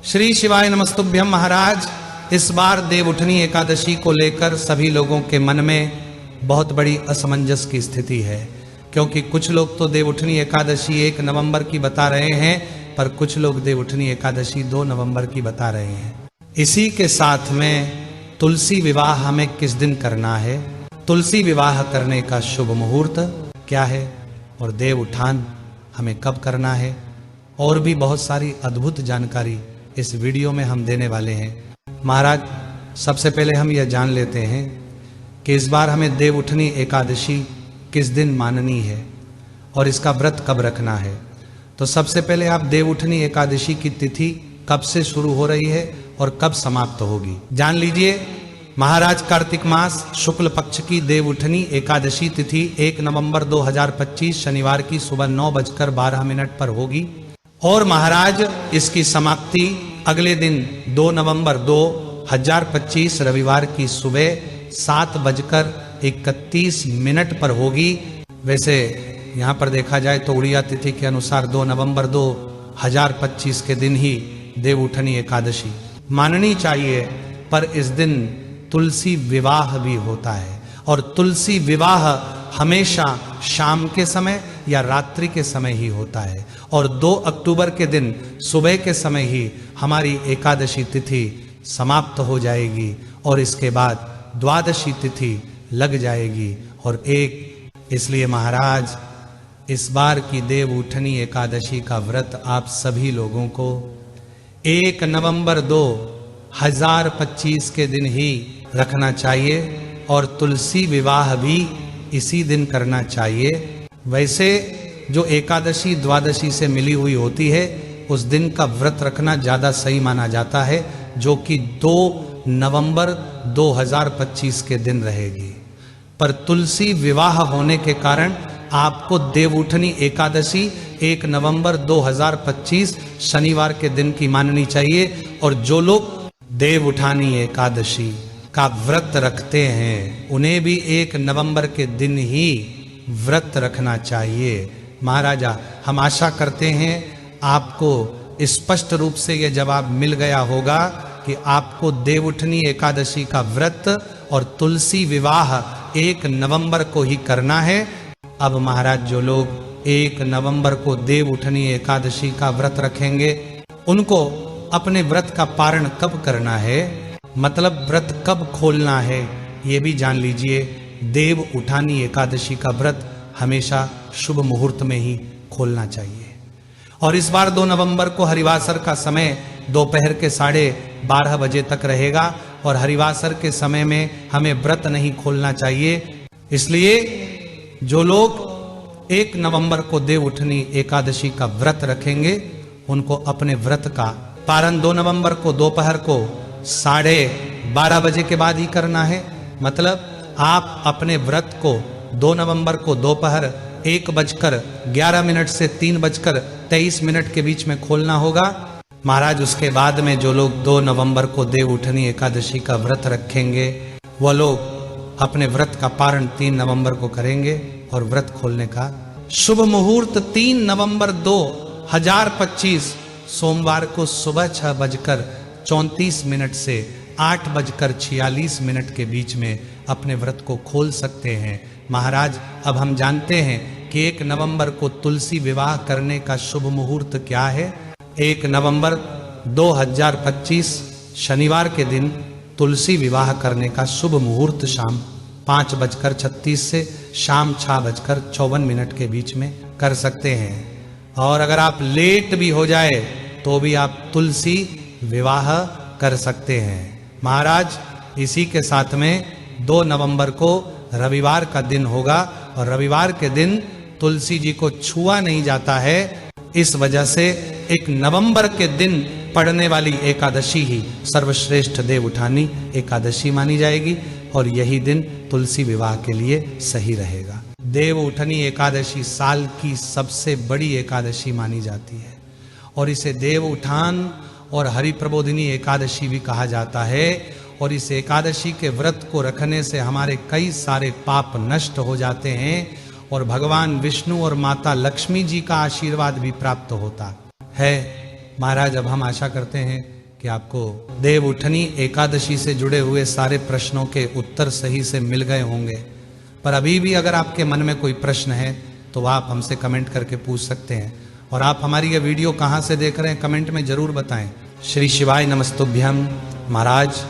श्री शिवाय नमस्तुभ्यम। महाराज, इस बार देवउठनी एकादशी को लेकर सभी लोगों के मन में बहुत बड़ी असमंजस की स्थिति है, क्योंकि कुछ लोग तो देवउठनी एकादशी 1 नवंबर की बता रहे हैं, पर कुछ लोग देवउठनी एकादशी 2 नवंबर की बता रहे हैं। इसी के साथ में तुलसी विवाह हमें किस दिन करना है, तुलसी विवाह करने का शुभ मुहूर्त क्या है, और देव उठान हमें कब करना है, और भी बहुत सारी अद्भुत जानकारी इस वीडियो में हम देने वाले हैं। महाराज, सबसे पहले हम यह जान लेते हैं कि इस बार हमें देवउठनी एकादशी किस दिन माननी है और इसका व्रत कब रखना है। तो सबसे पहले आप देवउठनी एकादशी की तिथि कब से शुरू हो रही है और कब समाप्त होगी जान लीजिए। महाराज, कार्तिक मास शुक्ल पक्ष की देवउठनी एकादशी तिथि 1 नवंबर 2025 शनिवार की सुबह 9:12 पर होगी, और महाराज इसकी समाप्ति अगले दिन 2 नवंबर 2025 रविवार की सुबह 7:31 पर होगी। वैसे यहाँ पर देखा जाए तो उड़िया तिथि के अनुसार 2 नवंबर 2025 के दिन ही देवउठनी एकादशी माननी चाहिए, पर इस दिन तुलसी विवाह भी होता है, और तुलसी विवाह हमेशा शाम के समय या रात्रि के समय ही होता है, और 2 अक्टूबर के दिन सुबह के समय ही हमारी एकादशी तिथि समाप्त हो जाएगी, और इसके बाद द्वादशी तिथि लग जाएगी। और इसलिए महाराज, इस बार की देवउठनी एकादशी का व्रत आप सभी लोगों को 1 नवंबर 2025 के दिन ही रखना चाहिए, और तुलसी विवाह भी इसी दिन करना चाहिए। वैसे जो एकादशी द्वादशी से मिली हुई होती है, उस दिन का व्रत रखना ज़्यादा सही माना जाता है, जो कि 2 नवंबर 2025 के दिन रहेगी। पर तुलसी विवाह होने के कारण आपको देवउठनी एकादशी 1 नवंबर 2025 शनिवार के दिन की माननी चाहिए, और जो लोग देवउठानी एकादशी का व्रत रखते हैं उन्हें भी 1 नवंबर के दिन ही व्रत रखना चाहिए। महाराजा, हम आशा करते हैं आपको स्पष्ट रूप से यह जवाब मिल गया होगा कि आपको देवउठनी एकादशी का व्रत और तुलसी विवाह 1 नवंबर को ही करना है। अब महाराज, जो लोग 1 नवंबर को देवउठनी एकादशी का व्रत रखेंगे, उनको अपने व्रत का पारण कब करना है, मतलब व्रत कब खोलना है, ये भी जान लीजिए। देव उठानी एकादशी का व्रत हमेशा शुभ मुहूर्त में ही खोलना चाहिए, और इस बार 2 नवंबर को हरिवासर का समय दोपहर के 12:30 बजे तक रहेगा, और हरिवासर के समय में हमें व्रत नहीं खोलना चाहिए। इसलिए जो लोग 1 नवंबर को देवउठनी एकादशी का व्रत रखेंगे, उनको अपने व्रत का पारण 2 नवंबर को दोपहर को 12:30 बजे के बाद ही करना है। मतलब आप अपने व्रत को 2 नवंबर को दोपहर 1:11 से 3:23 के बीच में खोलना होगा। महाराज, उसके बाद में जो लोग 2 नवंबर को देवउठनी एकादशी का व्रत रखेंगे, वह लोग अपने व्रत का पारण 3 नवंबर को करेंगे, और व्रत खोलने का शुभ मुहूर्त 3 नवंबर 2025 सोमवार को सुबह 6:34 से 8:46 के बीच में अपने व्रत को खोल सकते हैं। महाराज, अब हम जानते हैं कि 1 नवंबर को तुलसी विवाह करने का शुभ मुहूर्त क्या है। 1 नवंबर 2025 शनिवार के दिन तुलसी विवाह करने का शुभ मुहूर्त शाम 5:36 से शाम 6:54 के बीच में कर सकते हैं, और अगर आप लेट भी हो जाए तो भी आप तुलसी विवाह कर सकते हैं। महाराज, इसी के साथ में 2 नवंबर को रविवार का दिन होगा, और रविवार के दिन तुलसी जी को छुआ नहीं जाता है। इस वजह से 1 नवंबर के दिन पड़ने वाली एकादशी ही सर्वश्रेष्ठ देवउठानी एकादशी मानी जाएगी, और यही दिन तुलसी विवाह के लिए सही रहेगा। देवउठनी एकादशी साल की सबसे बड़ी एकादशी मानी जाती है, और इसे देवउठान और हरिप्रबोधिनी एकादशी भी कहा जाता है। और इस एकादशी के व्रत को रखने से हमारे कई सारे पाप नष्ट हो जाते हैं, और भगवान विष्णु और माता लक्ष्मी जी का आशीर्वाद भी प्राप्त होता है। महाराज, अब हम आशा करते हैं कि आपको देव उठनी एकादशी से जुड़े हुए सारे प्रश्नों के उत्तर सही से मिल गए होंगे। पर अभी भी अगर आपके मन में कोई प्रश्न है तो आप हमसे कमेंट करके पूछ सकते हैं। और आप हमारी ये वीडियो कहाँ से देख रहे हैं कमेंट में जरूर बताएं। श्री शिवाय नमस्तुभ्यम। महाराज